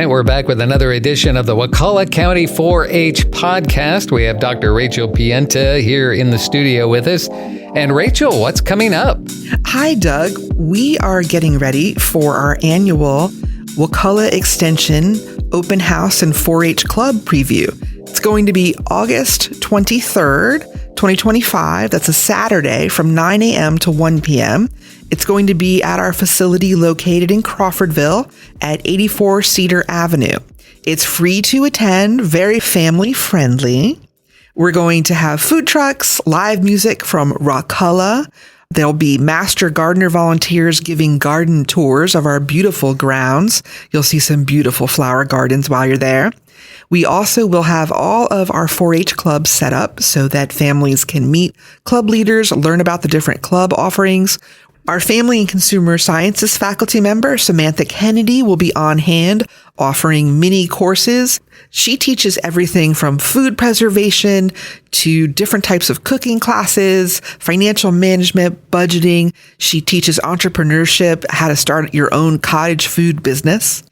right, we're back with another edition of the Wakulla County 4-H podcast. We have Dr. Rachel Pienta here in the studio with us. And Rachel, what's coming up? Hi, Doug. We are getting ready for our annual Wakulla Extension Open House and 4-H Club preview. It's going to be August 23rd, 2025. That's a Saturday from 9 a.m. to 1 p.m. It's going to be at our facility located in Crawfordville at 84 Cedar Avenue. It's free to attend, very family friendly. We're going to have food trucks, live music from Wakulla. There'll be master gardener volunteers giving garden tours of our beautiful grounds. You'll see some beautiful flower gardens while you're there. We also will have all of our 4-H clubs set up so that families can meet club leaders, learn about the different club offerings. Our Family and Consumer Sciences faculty member, Samantha Kennedy, will be on hand offering mini courses. She teaches everything from food preservation to different types of cooking classes, financial management, budgeting. She teaches entrepreneurship, how to start your own cottage food business.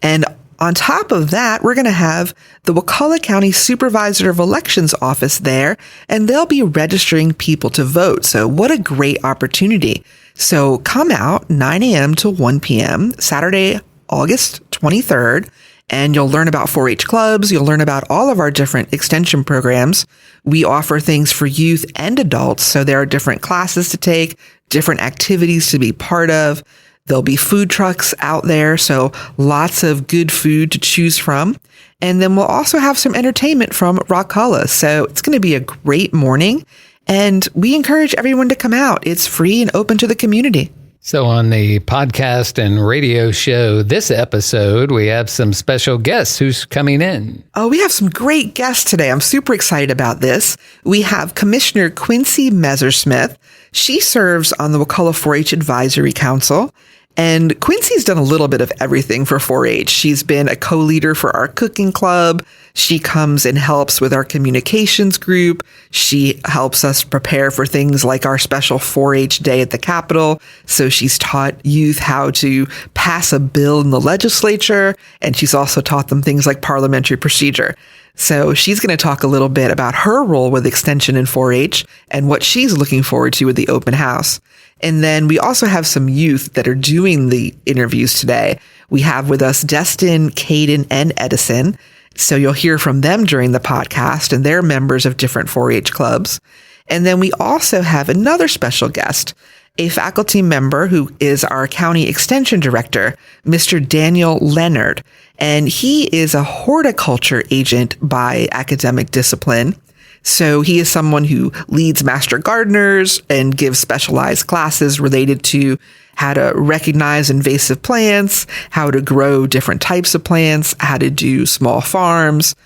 And on top of that, we're going to have the Wakulla County Supervisor of Elections office there, and they'll be registering people to vote. So what a great opportunity. So come out 9 a.m. to 1 p.m., Saturday, August 23rd, and you'll learn about 4-H clubs. You'll learn about all of our different extension programs. We offer things for youth and adults. So there are different classes to take, different activities to be part of. There'll be food trucks out there, so lots of good food to choose from. And then we'll also have some entertainment from Wakulla. So it's going to be a great morning, and we encourage everyone to come out. It's free and open to the community. So on the podcast and radio show this episode, we have some special guests. Who's coming in? Oh, we have some great guests today. I'm super excited about this. We have Commissioner Quincee Messersmith. She serves on the Wakulla 4-H Advisory Council. And Quincy's done a little bit of everything for 4-H. She's been a co-leader for our cooking club. She comes and helps with our communications group. She helps us prepare for things like our special 4-H day at the Capitol. So she's taught youth how to pass a bill in the legislature. And she's also taught them things like parliamentary procedure. So she's going to talk a little bit about her role with Extension in 4-H and what she's looking forward to with the open house. And then we also have some youth that are doing the interviews today. We have with us Destyn, Caden, and Edison. So you'll hear from them during the podcast, and they're members of different 4-H clubs. And then we also have another special guest, a faculty member who is our county extension director, Mr. Daniel Leonard. And he is a horticulture agent by academic discipline. So he is someone who leads master gardeners and gives specialized classes related to how to recognize invasive plants, how to grow different types of plants, how to do small farms.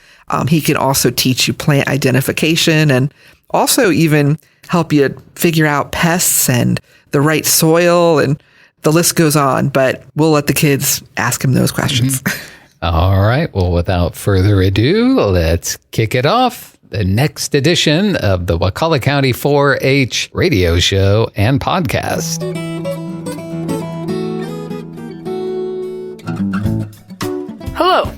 He can also teach you plant identification and also even help you figure out pests and the right soil, and the list goes on. But we'll let the kids ask him those questions. All right. Well, without further ado, let's kick it off. The next edition of the Wakulla County 4-H radio show and podcast. Hello,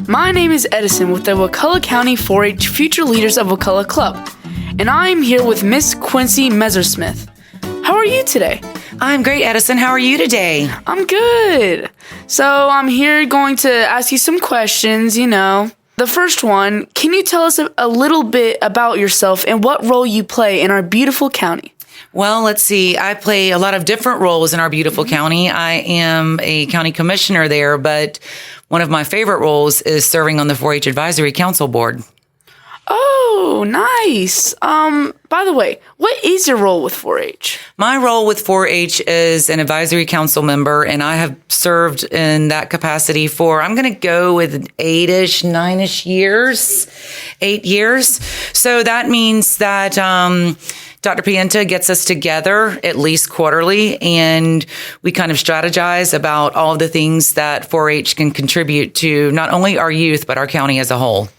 my name is Edison with the Wakulla County 4-H Future Leaders of Wakulla Club, and I'm here with Miss Quincee Messersmith. How are you today? I'm great, Edison. How are you today? I'm good. So I'm here going to ask you some questions, The first one, can you tell us a little bit about yourself and what role you play in our beautiful county? Well, let's see. I play a lot of different roles in our beautiful county. I am a county commissioner there, but one of my favorite roles is serving on the 4-H Advisory Council Board. Oh, nice. By the way, what is your role with 4-H? My role with 4-H is an advisory council member, and I have served in that capacity for, I'm going to go with 9-ish years. 8 years. So that means that Dr. Pienta gets us together at least quarterly, and we kind of strategize about all of the things that 4-H can contribute to not only our youth, but our county as a whole.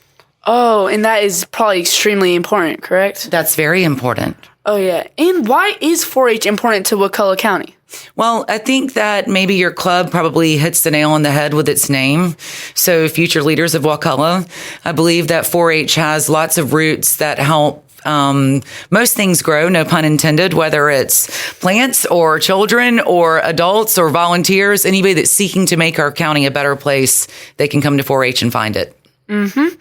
Oh, and that is probably extremely important, correct? That's very important. Oh, yeah. And why is 4-H important to Wakulla County? Well, I think that maybe your club probably hits the nail on the head with its name. So future leaders of Wakulla, I believe that 4-H has lots of roots that help most things grow, no pun intended, whether it's plants or children or adults or volunteers, anybody that's seeking to make our county a better place, they can come to 4-H and find it. Mm-hmm.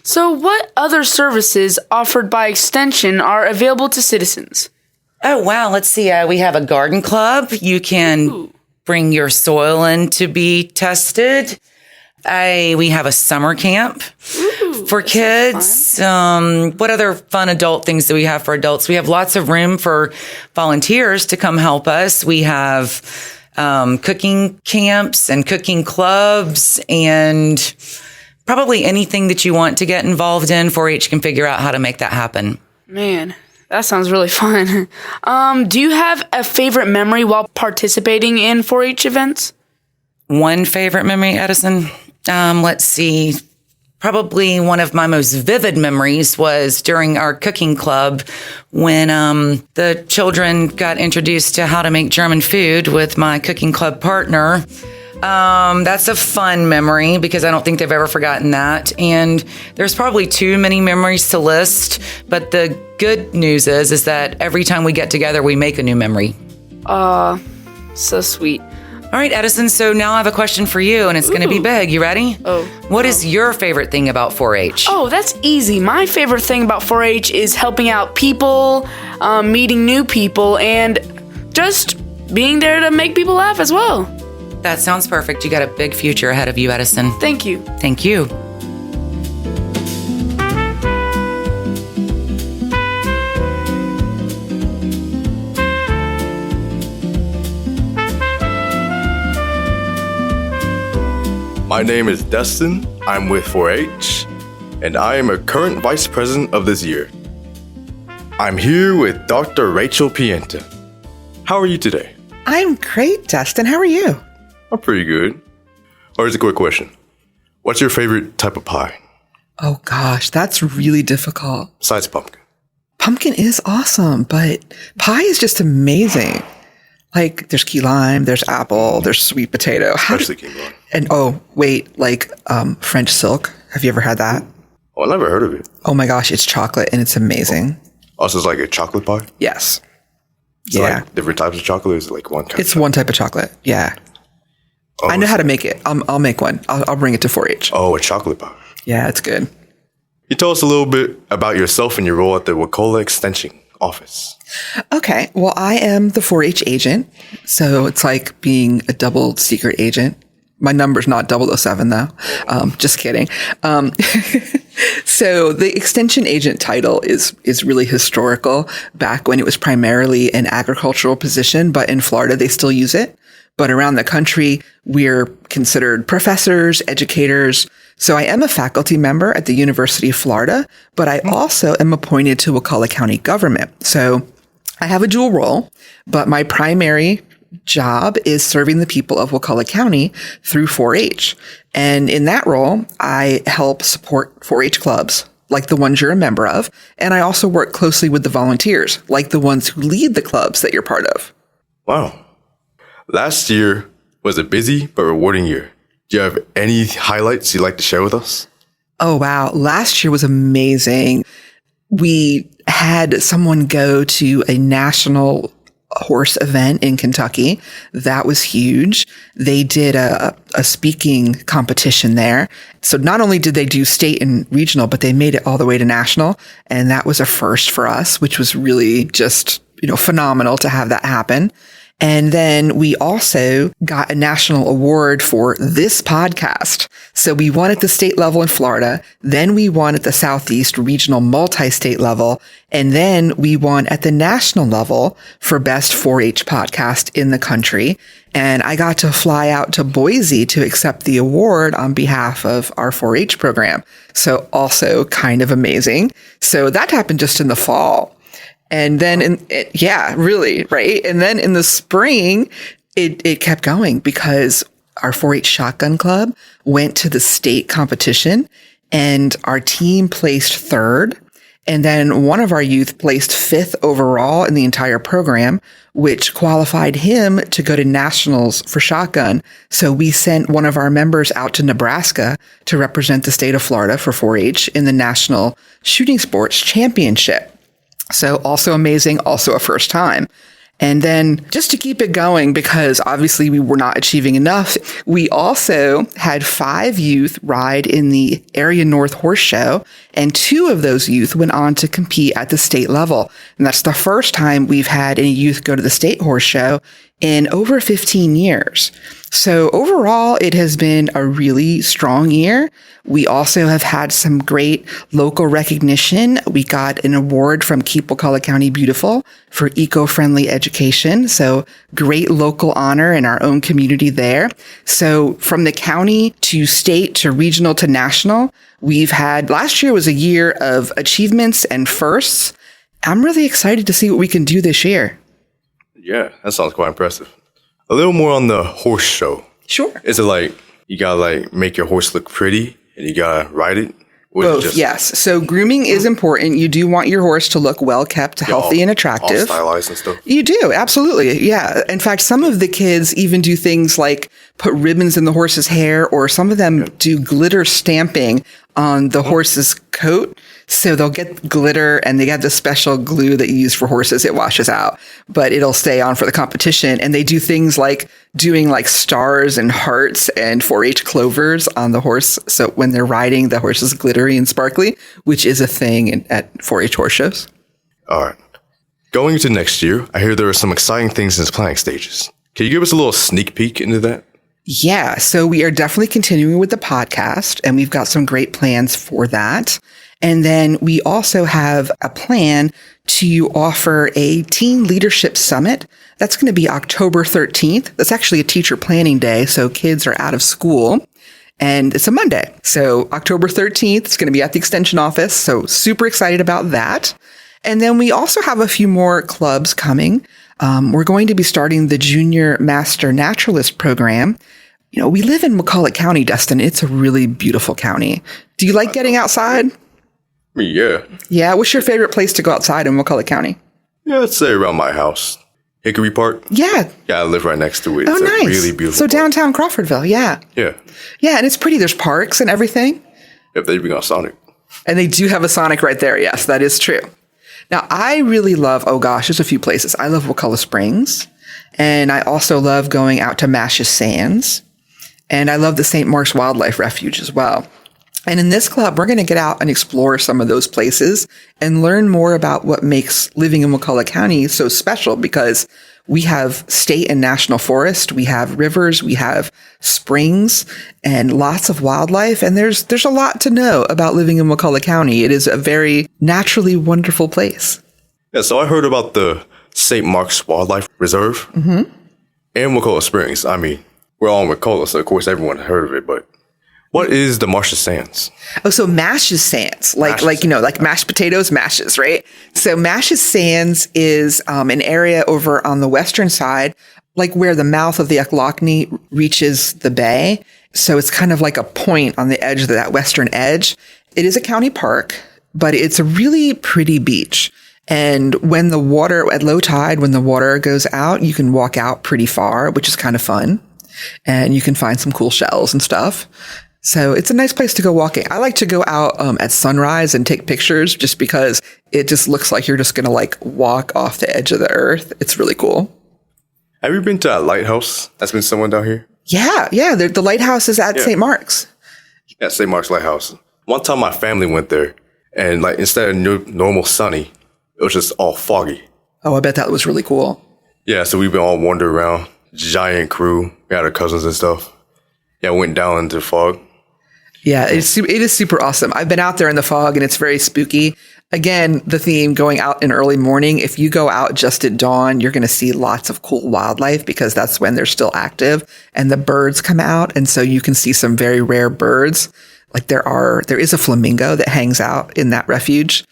So what other services offered by Extension are available to citizens? Oh, wow. Let's see. We have a garden club. You can bring your soil in to be tested. We have a summer camp for kids. What other fun adult things do we have for adults? We have lots of room for volunteers to come help us. We have cooking camps and cooking clubs, and probably anything that you want to get involved in. 4-H can figure out how to make that happen. Man, that sounds really fun. Do you have a favorite memory while participating in 4-H events? One favorite memory, Edison? Let's see. Probably one of my most vivid memories was during our cooking club when the children got introduced to how to make German food with my cooking club partner. That's a fun memory because I don't think they've ever forgotten that. And there's probably too many memories to list, but the good news is that every time we get together, we make a new memory. So sweet. All right, Edison, so now I have a question for you, and it's going to be big. You ready? What is your favorite thing about 4-H? Oh, that's easy. My favorite thing about 4-H is helping out people, meeting new people, and just being there to make people laugh as well. That sounds perfect. You got a big future ahead of you, Edison. Thank you. Thank you. My name is Destyn. I'm with 4-H, and I am a current vice president of this year. I'm here with Dr. Rachel Pienta. How are you today? I'm great, Destyn. How are you? I'm pretty good. Or is a quick question. What's your favorite type of pie? Oh gosh, that's really difficult. Besides pumpkin. Pumpkin is awesome, but pie is just amazing. Like, there's key lime, there's apple, there's sweet potato. Especially key lime. And French silk. Have you ever had that? Oh, I never heard of it. Oh my gosh, it's chocolate and it's amazing. Oh, so it's like a chocolate pie? Yes. So like different types of chocolate, or is it like one kind? It's one type of chocolate. Yeah. Oh, I know how to make it. I'll make one. I'll bring it to 4-H. Oh, a chocolate pie. Yeah, it's good. You tell us a little bit about yourself and your role at the Wakulla Extension office. Okay. Well, I am the 4-H agent. So it's like being a double secret agent. My number's not 007 though. Just kidding. So the extension agent title is really historical. Back when it was primarily an agricultural position, but in Florida, they still use it. But around the country, we're considered professors, educators. So I am a faculty member at the University of Florida, but I also am appointed to Wakulla County government. So I have a dual role, but my primary job is serving the people of Wakulla County through 4-H. And in that role, I help support 4-H clubs, like the ones you're a member of. And I also work closely with the volunteers, like the ones who lead the clubs that you're part of. Wow. Last year was a busy but rewarding year. Do you have any highlights you'd like to share with us? Oh, wow. Last year was amazing. We had someone go to a national horse event in Kentucky. That was huge. They did a speaking competition there. So not only did they do state and regional, but they made it all the way to national. And that was a first for us, which was really just, phenomenal to have that happen. And then we also got a national award for this podcast. So we won at the state level in Florida. Then we won at the Southeast regional multi-state level. And then we won at the national level for best 4-H podcast in the country. And I got to fly out to Boise to accept the award on behalf of our 4-H program. So also kind of amazing. So that happened just in the fall. And then, really, right? And then in the spring, it kept going because our 4-H Shotgun Club went to the state competition and our team placed third. And then one of our youth placed 5th overall in the entire program, which qualified him to go to nationals for shotgun. So we sent one of our members out to Nebraska to represent the state of Florida for 4-H in the National Shooting Sports Championship. So also amazing, also a first time. And then just to keep it going, because obviously we were not achieving enough, we also had 5 youth ride in the Area North Horse Show, and 2 of those youth went on to compete at the state level. And that's the first time we've had any youth go to the state horse show in over 15 years. So overall, it has been a really strong year. We also have had some great local recognition. We got an award from Keep Wakulla County Beautiful for eco-friendly education. So great local honor in our own community there. So from the county to state to regional to national, we've had, last year was a year of achievements and firsts. I'm really excited to see what we can do this year. Yeah, that sounds quite impressive. A little more on the horse show. Sure. Is it like you gotta like make your horse look pretty and you gotta ride it? Or is it Both, just yes. So grooming is important. You do want your horse to look well kept, healthy, and all attractive. stylized and stuff? You do, absolutely. Yeah. In fact, some of the kids even do things like put ribbons in the horse's hair, or some of them do glitter stamping on the horse's coat. So they'll get glitter, and they have the special glue that you use for horses. It washes out, but it'll stay on for the competition. And they do things like doing like stars and hearts and 4-H clovers on the horse. So when they're riding, the horse is glittery and sparkly, which is a thing at 4-H horse shows. All right. Going into next year, I hear there are some exciting things in its planning stages. Can you give us a little sneak peek into that? Yeah. So we are definitely continuing with the podcast, and we've got some great plans for that. And then we also have a plan to offer a teen leadership summit. That's going to be October 13th. That's actually a teacher planning day. So kids are out of school, and it's a Monday. So October 13th, it's going to be at the extension office. So super excited about that. And then we also have a few more clubs coming. We're going to be starting the Junior Master Naturalist program. You know, we live in Wakulla County, Destyn. It's a really beautiful county. Do you like getting outside? Yeah. Yeah. What's your favorite place to go outside in Wakulla County? Yeah, let's say around my house. Hickory Park. Yeah. Yeah, I live right next to it. Oh, It's nice. a really beautiful So park. downtown Crawfordville. Yeah. Yeah. Yeah. And it's pretty. There's parks and everything. If they bring out Sonic. And they do have a Sonic right there. Yes, that is true. Now, I really love, oh gosh, there's a few places. I love Wakulla Springs. And I also love going out to Mash's Sands. And I love the St. Mark's Wildlife Refuge as well. And in this club, we're going to get out and explore some of those places and learn more about what makes living in Wakulla County so special, because we have state and national forest, we have rivers, we have springs, and lots of wildlife. And there's a lot to know about living in Wakulla County. It is a very naturally wonderful place. Yeah, so I heard about the St. Mark's Wildlife Reserve and Wakulla Springs. I mean, we're all in Wakulla, so of course everyone heard of it, but what is the Marsh's Sands? Oh, so Mash's Sands, like mashed potatoes, mashes, right? So Mash's Sands is an area over on the western side, like where the mouth of the Ochlockonee reaches the bay. So it's kind of like a point on the edge of that western edge. It is a county park, but it's a really pretty beach. And when the water, at low tide, when the water goes out, you can walk out pretty far, which is kind of fun. And you can find some cool shells and stuff. So it's a nice place to go walking. I like to go out at sunrise and take pictures, just because it just looks like you're just going to like walk off the edge of the earth. It's really cool. Have you been to that lighthouse that's been somewhere down here? Yeah. The lighthouse is at St. Mark's. Yeah, St. Mark's Lighthouse. One time my family went there, and like instead of normal sunny, it was just all foggy. Oh, I bet that was really cool. Yeah, so we've been all wandering around, giant crew. We had our cousins and stuff. Yeah, went down into the fog. Yeah, it is super awesome. I've been out there in the fog, and it's very spooky. Again, the theme going out in early morning. If you go out just at dawn, you're going to see lots of cool wildlife, because that's when they're still active and the birds come out. And so you can see some very rare birds. Like there is a flamingo that hangs out in that refuge.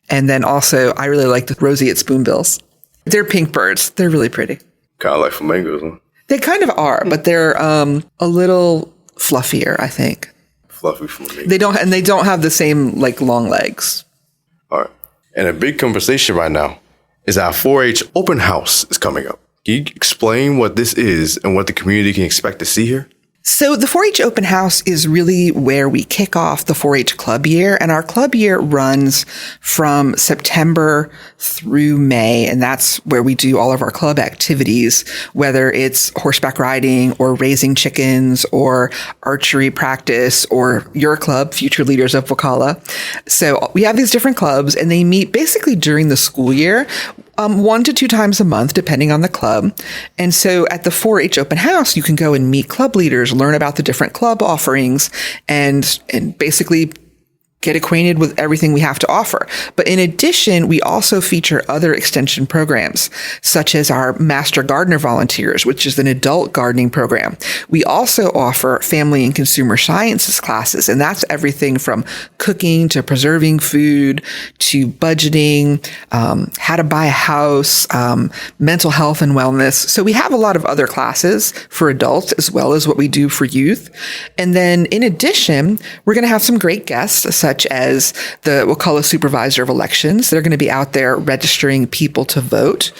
And then also I really like the roseate spoonbills. They're pink birds. They're really pretty. Kind of like flamingos, huh? They kind of are, but they're a little fluffier, I think. Fluffy flamingo. They don't have the same like long legs. All right. And a big conversation right now is our 4-H open house is coming up. Can you explain what this is and what the community can expect to see here? So the 4-H open house is really where we kick off the 4-H club year, and our club year runs from September through May, and that's where we do all of our club activities, whether it's horseback riding or raising chickens or archery practice or your club, Future Leaders of Wakulla. So we have these different clubs, and they meet basically during the school year, 1 to 2 times a month, depending on the club. And so at the 4-H open house, you can go and meet club leaders, learn about the different club offerings, and basically get acquainted with everything we have to offer. But in addition, we also feature other extension programs, such as our Master Gardener Volunteers, which is an adult gardening program. We also offer family and consumer sciences classes, and that's everything from cooking to preserving food to budgeting, how to buy a house, mental health and wellness. So we have a lot of other classes for adults as well as what we do for youth. And then in addition, we're going to have some great guests, such as the Wakulla Supervisor of Elections. They're going to be out there registering people to vote,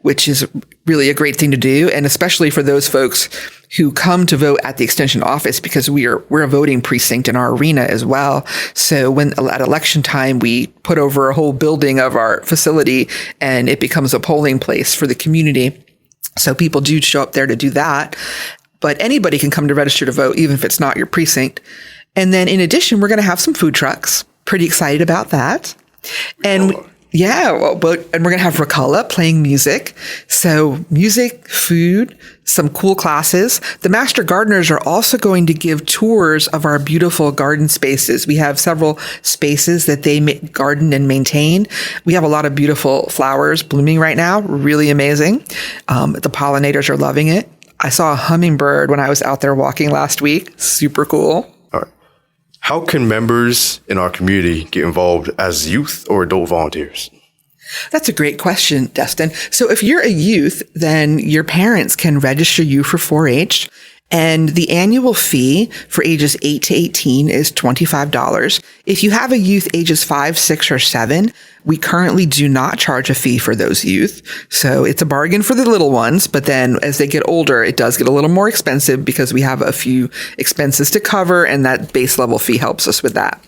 which is really a great thing to do. And especially for those folks who come to vote at the extension office, because we're a voting precinct in our arena as well. So when at election time, we put over a whole building of our facility and it becomes a polling place for the community. So people do show up there to do that. But anybody can come to register to vote, even if it's not your precinct. And then in addition, we're going to have some food trucks. Pretty excited about that. And and we're going to have Wakulla playing music. So music, food, some cool classes. The Master Gardeners are also going to give tours of our beautiful garden spaces. We have several spaces that they garden and maintain. We have a lot of beautiful flowers blooming right now. Really amazing. The pollinators are loving it. I saw a hummingbird when I was out there walking last week. Super cool. How can members in our community get involved as youth or adult volunteers? That's a great question, Destyn. So if you're a youth, then your parents can register you for 4-H. And the annual fee for ages 8 to 18 is $25. If you have a youth ages 5, 6, or 7, we currently do not charge a fee for those youth. So it's a bargain for the little ones. But then as they get older, it does get a little more expensive because we have a few expenses to cover, and that base level fee helps us with that.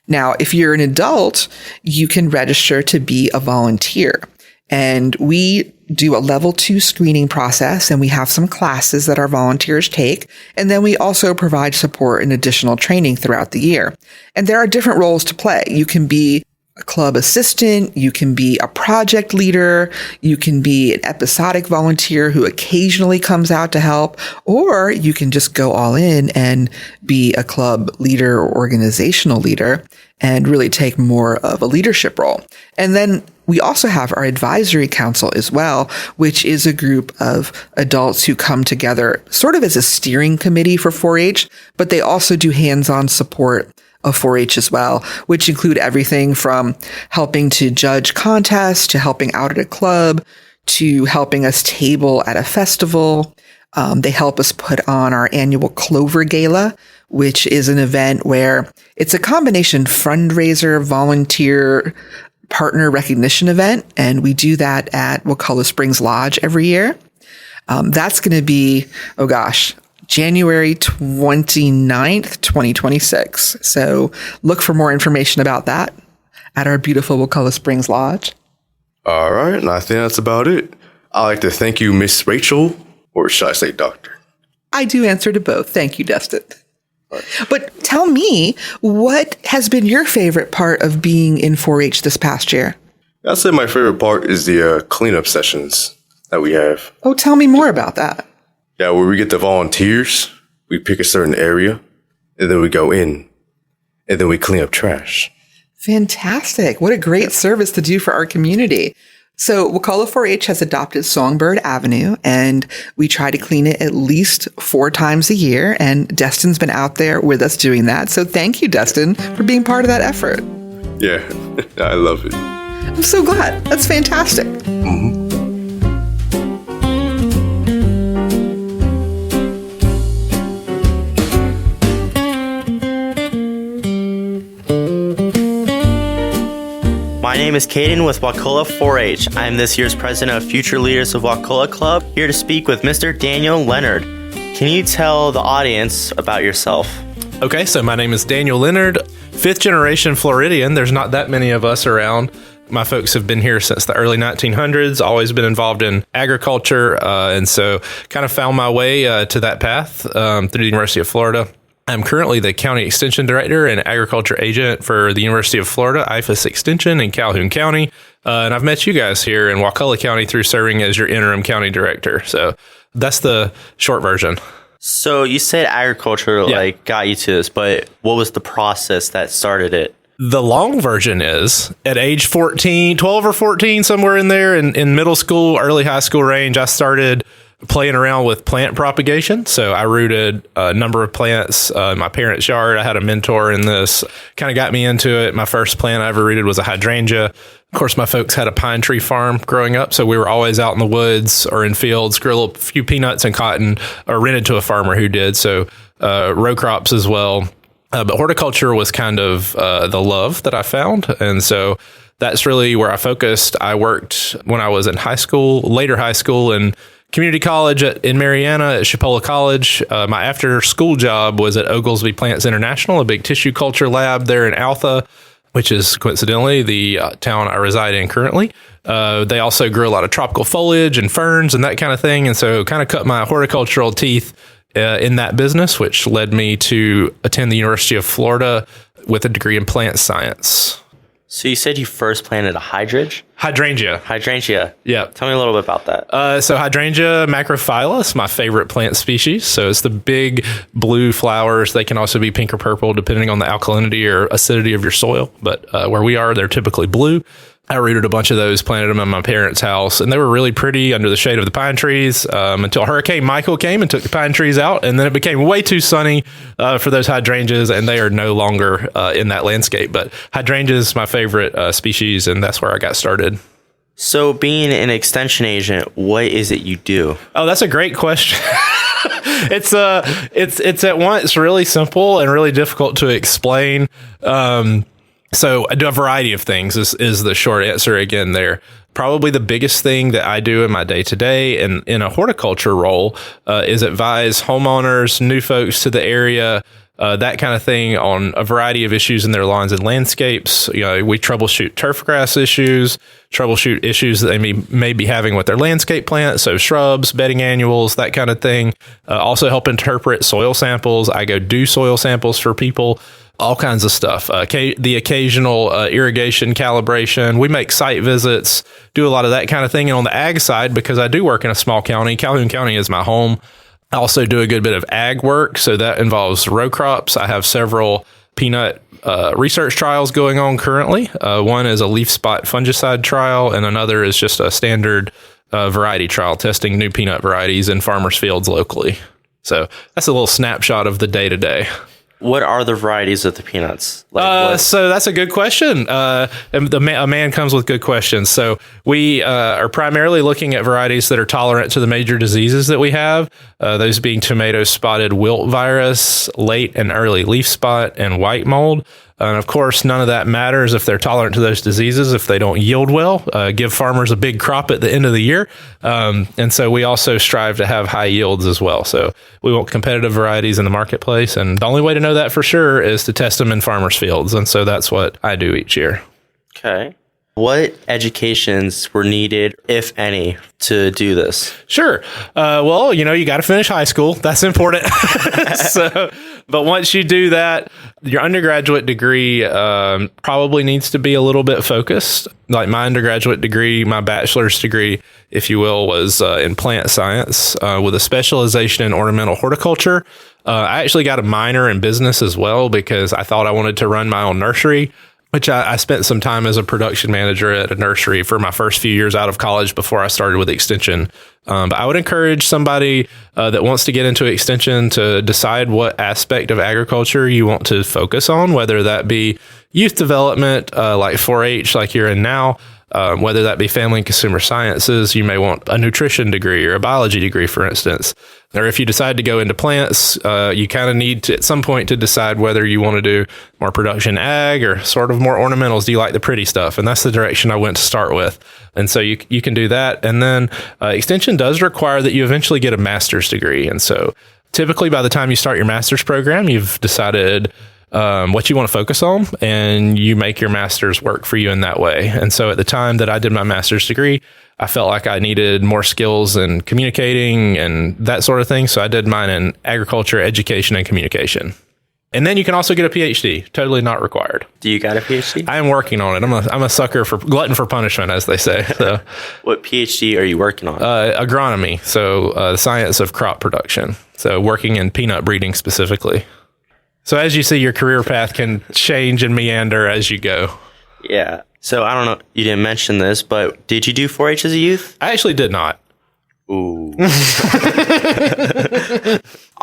Now, if you're an adult, you can register to be a volunteer. And we do a level 2 screening process, and we have some classes that our volunteers take. And then we also provide support and additional training throughout the year. And there are different roles to play. You can be a club assistant, you can be a project leader, you can be an episodic volunteer who occasionally comes out to help, or you can just go all in and be a club leader or organizational leader and really take more of a leadership role. And then we also have our advisory council as well, which is a group of adults who come together sort of as a steering committee for 4-H, but they also do hands-on support of 4-H as well, which include everything from helping to judge contests, to helping out at a club, to helping us table at a festival. They help us put on our annual Clover Gala, which is an event where it's a combination fundraiser, volunteer, partner recognition event. And we do that at Wakulla Springs Lodge every year. That's going to be, January 29th, 2026. So look for more information about that at our beautiful Wakulla Springs Lodge. All right. And I think that's about it. I'd like to thank you, Miss Rachel, or should I say doctor? I do answer to both. Thank you, Destyn. Right. But tell me, what has been your favorite part of being in 4-H this past year? I'd say my favorite part is the cleanup sessions that we have. Oh, tell me more about that. Yeah, where we get the volunteers, we pick a certain area, and then we go in, and then we clean up trash. Fantastic. What a great service to do for our community. So Wakulla 4-H has adopted Songbird Avenue, and we try to clean it at least 4 times a year, and Destyn's been out there with us doing that. So thank you, Destyn, for being part of that effort. Yeah, I love it. I'm so glad. That's fantastic. Mm-hmm. My name is Caden with Wakulla 4-H. I am this year's president of Future Leaders of Wakulla Club, here to speak with Mr. Daniel Leonard. Can you tell the audience about yourself? Okay, so my name is Daniel Leonard, 5th generation Floridian. There's not that many of us around. My folks have been here since the early 1900s, always been involved in agriculture, and so kind of found my way to that path through the University of Florida. I'm currently the County Extension Director and Agriculture Agent for the University of Florida, IFAS Extension in Calhoun County. And I've met you guys here in Wakulla County through serving as your interim county director. So that's the short version. So you said agriculture got you to this, but what was the process that started it? The long version is at age 14, 12 or 14, somewhere in there in middle school, early high school range, I started playing around with plant propagation. So I rooted a number of plants in my parents' yard. I had a mentor in this, kind of got me into it. My first plant I ever rooted was a hydrangea. Of course, my folks had a pine tree farm growing up, so we were always out in the woods or in fields, grew a few peanuts and cotton, or rented to a farmer who did. So row crops as well. But horticulture was kind of the love that I found. And so that's really where I focused. I worked when I was in high school, later high school, and community college in Mariana at Chipola College. My after school job was at Oglesby Plants International, a big tissue culture lab there in Altha, which is coincidentally the town I reside in currently. They also grew a lot of tropical foliage and ferns and that kind of thing. And so kind of cut my horticultural teeth in that business, which led me to attend the University of Florida with a degree in plant science. So you said you first planted a hydrangea? Hydrangea. Yeah. Tell me a little bit about that. So hydrangea macrophylla is my favorite plant species. So it's the big blue flowers. They can also be pink or purple depending on the alkalinity or acidity of your soil. But where we are, they're typically blue. I rooted a bunch of those, planted them in my parents' house, and they were really pretty under the shade of the pine trees until Hurricane Michael came and took the pine trees out. And then it became way too sunny for those hydrangeas, and they are no longer in that landscape. But hydrangea is my favorite species, and that's where I got started. So being an extension agent, what is it you do? Oh, that's a great question. It's at once really simple and really difficult to explain. So I do a variety of things is the short answer again there. Probably the biggest thing that I do in my day-to-day and in a horticulture role is advise homeowners, new folks to the area, that kind of thing on a variety of issues in their lawns and landscapes. You know, we troubleshoot turf grass issues, troubleshoot issues that they may be having with their landscape plants, so shrubs, bedding annuals, that kind of thing. Also help interpret soil samples. I go do soil samples for people. All kinds of stuff. The occasional irrigation calibration. We make site visits, do a lot of that kind of thing. And on the ag side, because I do work in a small county, Calhoun County is my home. I also do a good bit of ag work. So that involves row crops. I have several peanut research trials going on currently. One is a leaf spot fungicide trial, and another is just a standard variety trial, testing new peanut varieties in farmers' fields locally. So that's a little snapshot of the day-to-day. What are the varieties of the peanuts? So that's a good question. A man comes with good questions. So we are primarily looking at varieties that are tolerant to the major diseases that we have, those being tomato spotted wilt virus, late and early leaf spot, and white mold. And of course, none of that matters if they're tolerant to those diseases, if they don't yield well, give farmers a big crop at the end of the year. And so we also strive to have high yields as well. So we want competitive varieties in the marketplace. And the only way to know that for sure is to test them in farmers' fields. And so that's what I do each year. Okay. What educations were needed, if any, to do this? Sure. Well, you got to finish high school. That's important. But once you do that, your undergraduate degree probably needs to be a little bit focused. Like my undergraduate degree, my bachelor's degree, if you will, was in plant science with a specialization in ornamental horticulture. I actually got a minor in business as well because I thought I wanted to run my own nursery, which I spent some time as a production manager at a nursery for my first few years out of college before I started with Extension. But I would encourage somebody that wants to get into Extension to decide what aspect of agriculture you want to focus on, whether that be youth development, like 4-H, like you're in now, whether that be family and consumer sciences. You may want a nutrition degree or a biology degree, for instance. Or if you decide to go into plants, you kind of need to, at some point, to decide whether you want to do more production ag or sort of more ornamentals. Do you like the pretty stuff? And that's the direction I went to start with. And so you can do that. And then extension does require that you eventually get a master's degree. And so typically by the time you start your master's program, you've decided what you want to focus on, and you make your master's work for you in that way. And so at the time that I did my master's degree, I felt like I needed more skills in communicating and that sort of thing. So I did mine in agriculture, education, and communication. And then you can also get a PhD, totally not required. Do you got a PhD? I am working on it. I'm a sucker for glutton for punishment, as they say. So, what PhD are you working on? Agronomy, so the science of crop production. So working in peanut breeding specifically. So as you see, your career path can change and meander as you go. Yeah. So I don't know, you didn't mention this, but did you do 4-H as a youth? I actually did not. Ooh.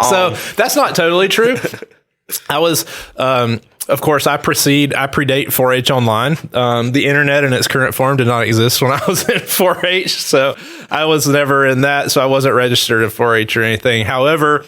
So that's not totally true. I was, of course, I predate 4-H online. The internet in its current form did not exist when I was in 4-H, so I was never in that. So I wasn't registered in 4-H or anything. However,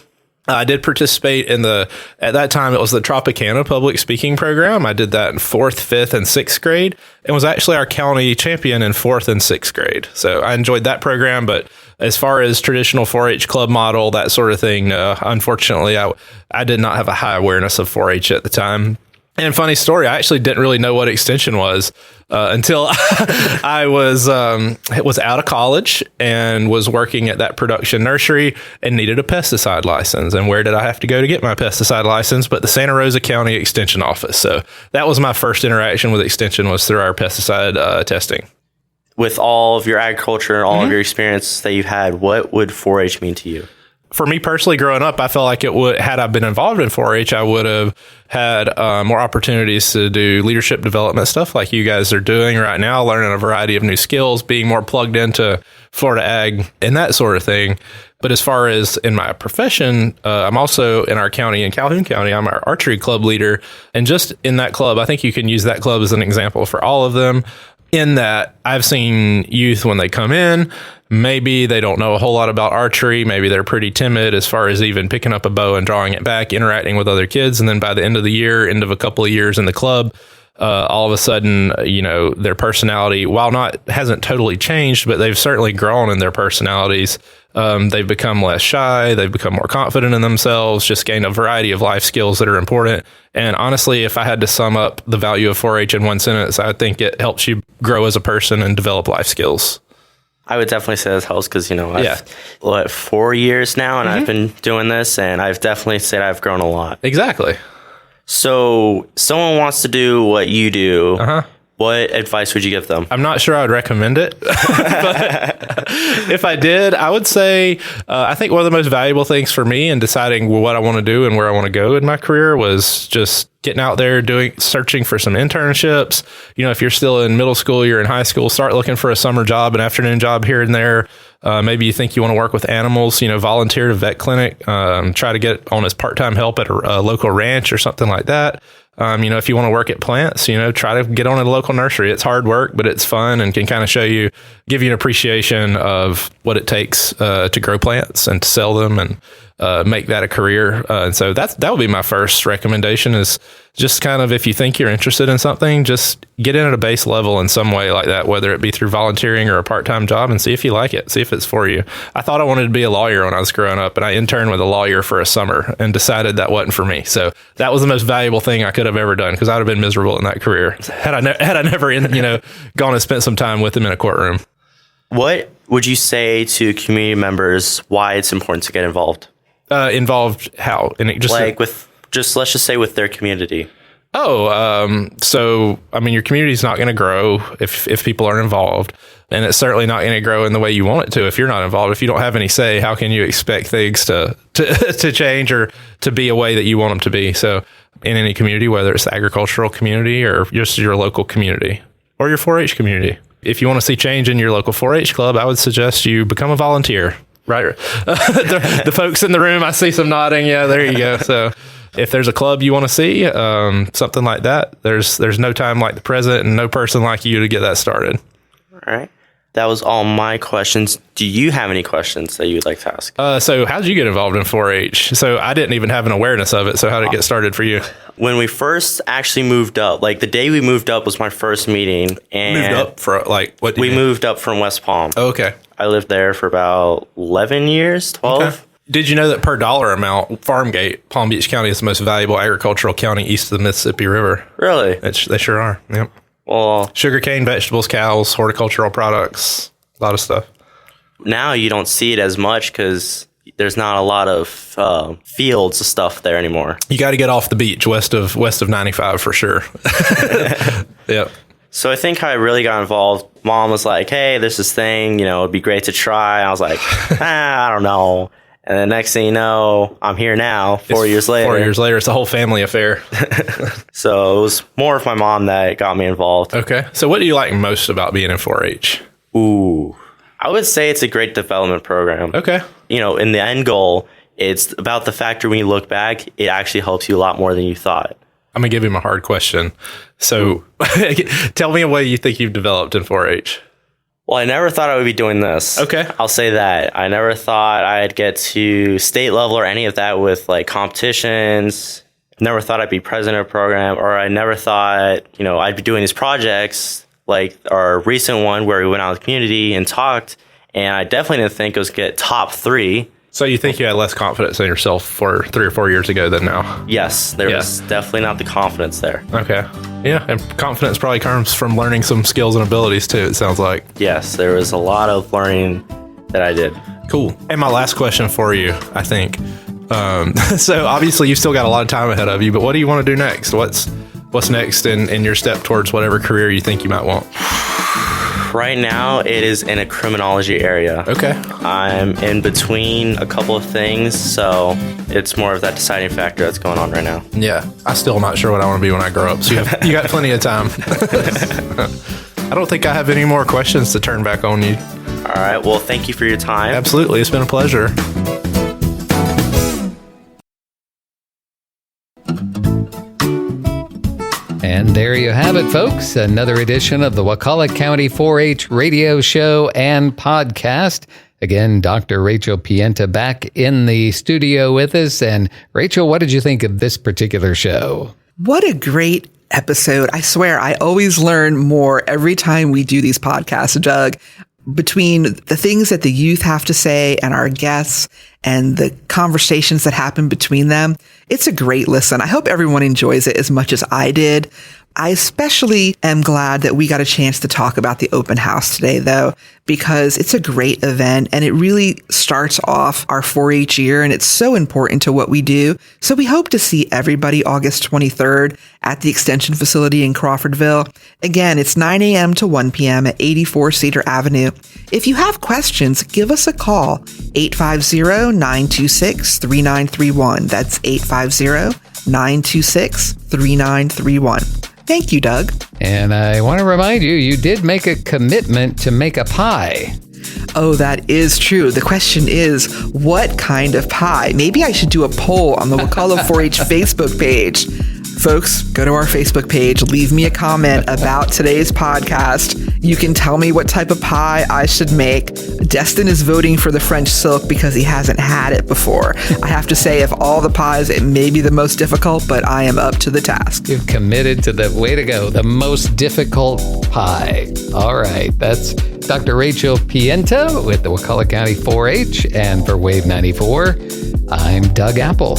I did participate in at that time, it was the Tropicana public speaking program. I did that in 4th, 5th, and 6th grade, and was actually our county champion in 4th and 6th grade. So I enjoyed that program, but as far as traditional 4-H club model, that sort of thing, unfortunately, I did not have a high awareness of 4-H at the time. And funny story, I actually didn't really know what extension was until I was out of college and was working at that production nursery and needed a pesticide license. And where did I have to go to get my pesticide license? But the Santa Rosa County Extension Office. So that was my first interaction with extension, was through our pesticide testing. With all of your agriculture and all of your experience that you've had, what would 4-H mean to you? For me personally, growing up, I felt like had I been involved in 4-H, I would have had more opportunities to do leadership development stuff like you guys are doing right now, learning a variety of new skills, being more plugged into Florida ag and that sort of thing. But as far as in my profession, I'm also in our county, in Calhoun County, I'm our archery club leader. And just in that club, I think you can use that club as an example for all of them. In that I've seen youth when they come in, maybe they don't know a whole lot about archery. Maybe they're pretty timid as far as even picking up a bow and drawing it back, interacting with other kids. And then by the end of the year, end of a couple of years in the club, all of a sudden, their personality, while hasn't totally changed, but they've certainly grown in their personalities. They've become less shy. They've become more confident in themselves, just gained a variety of life skills that are important. And honestly, if I had to sum up the value of 4-H in one sentence, I think it helps you grow as a person and develop life skills. I would definitely say this helps because, I've 4 years now and I've been doing this, and I've definitely said I've grown a lot. Exactly. So someone wants to do what you do. What advice would you give them? I'm not sure I would recommend it. But if I did, I would say I think one of the most valuable things for me in deciding what I want to do and where I want to go in my career was just getting out there, searching for some internships. If you're still in middle school, you're in high school, start looking for a summer job, an afternoon job here and there. Maybe you think you want to work with animals, volunteer at a vet clinic, try to get on as part-time help at a local ranch or something like that. If you want to work at plants, try to get on at a local nursery. It's hard work, but it's fun and can kind of give you an appreciation of what it takes to grow plants and to sell them and make that a career. And so that would be my first recommendation, is just kind of, if you think you're interested in something, just get in at a base level in some way like that, whether it be through volunteering or a part-time job, and see if you like it, see if it's for you. I thought I wanted to be a lawyer when I was growing up, and I interned with a lawyer for a summer and decided that wasn't for me. So that was the most valuable thing I could have ever done, because I'd have been miserable in that career had I never gone and spent some time with them in a courtroom. What would you say to community members why it's important to get involved? Involved how? And it let's just say with their community. So your community's not going to grow if people aren't involved, and it's certainly not going to grow in the way you want it to if you're not involved. If you don't have any say, how can you expect things to change or to be a way that you want them to be? So in any community, whether it's the agricultural community or just your local community or your 4-H community, if you want to see change in your local 4-H club, I would suggest you become a volunteer. Right. The folks in the room, I see some nodding. Yeah, there you go. So if there's a club you want to see, something like that, there's no time like the present and no person like you to get that started. All right. That was all my questions. Do you have any questions that you'd like to ask? So how did you get involved in 4-H? So I didn't even have an awareness of it. So how did it get started for you? When we first actually moved up, like the day we moved up was my first meeting. And Moved up for like what? we moved up from West Palm. Oh, okay. I lived there for about 11 years, 12. Okay. Did you know that per dollar amount, Farmgate, Palm Beach County is the most valuable agricultural county east of the Mississippi River? Really? They sure are. Yep. Well, Sugarcane, vegetables, cows, horticultural products, a lot of stuff. now you don't see it as much because there's not a lot of fields of stuff there anymore. You got to get off the beach west of 95 for sure. Yep. So I think how I really got involved, Mom was like, hey, there's this thing, it'd be great to try. I was like, I don't know. And the next thing you know, I'm here now, 4 years later. 4 years later, it's a whole family affair. So it was more of my mom that got me involved. Okay. So what do you like most about being in 4-H? Ooh, I would say it's a great development program. Okay. In the end goal, it's about the factor when you look back, it actually helps you a lot more than you thought. I'm going to give him a hard question. So tell me a way you think you've developed in 4-H. Well, I never thought I would be doing this. Okay. I'll say that. I never thought I'd get to state level or any of that with like competitions. Never thought I'd be president of a program, or I never thought, I'd be doing these projects like our recent one where we went out in the community and talked. And I definitely didn't think it was get top 3. So you think you had less confidence in yourself 3 or 4 years ago than now? Yes, there was definitely not the confidence there. Okay. Yeah, and confidence probably comes from learning some skills and abilities too, it sounds like. Yes, there was a lot of learning that I did. Cool. And my last question for you, I think. So obviously you've still got a lot of time ahead of you, but what do you want to do next? What's next in your step towards whatever career you think you might want? Right now, it is in a criminology area. Okay. I'm in between a couple of things, so it's more of that deciding factor that's going on right now. Yeah, I'm still not sure what I want to be when I grow up, so you got plenty of time. I don't think I have any more questions to turn back on you. All right, well, thank you for your time. Absolutely, it's been a pleasure. And there you have it, folks. Another edition of the Wakulla County 4-H radio show and podcast. Again, Dr. Rachel Pienta back in the studio with us. And Rachel, what did you think of this particular show? What a great episode. I swear, I always learn more every time we do these podcasts, Doug. Between the things that the youth have to say and our guests and the conversations that happen between them, it's a great listen. I hope everyone enjoys it as much as I did. I especially am glad that we got a chance to talk about the open house today, though, because it's a great event and it really starts off our 4-H year, and it's so important to what we do. So we hope to see everybody August 23rd at the Extension Facility in Crawfordville. Again, it's 9 a.m. to 1 p.m. at 84 Cedar Avenue. If you have questions, give us a call, 850-926-3931. That's 850-926-3931. Thank you, Doug. And I want to remind you, you did make a commitment to make a pie. Oh, that is true. The question is, what kind of pie? Maybe I should do a poll on the Wakulla 4-H Facebook page. Folks, go to our Facebook page, leave me a comment about today's podcast. You can tell me what type of pie I should make. Destyn is voting for the French silk because he hasn't had it before. I have to say, of all the pies, it may be the most difficult, but I am up to the task. You've committed to the way to go, the most difficult pie. All right, that's Dr. Rachel Pienta with the Wakulla County 4-H, and for Wave 94, I'm Doug Apple.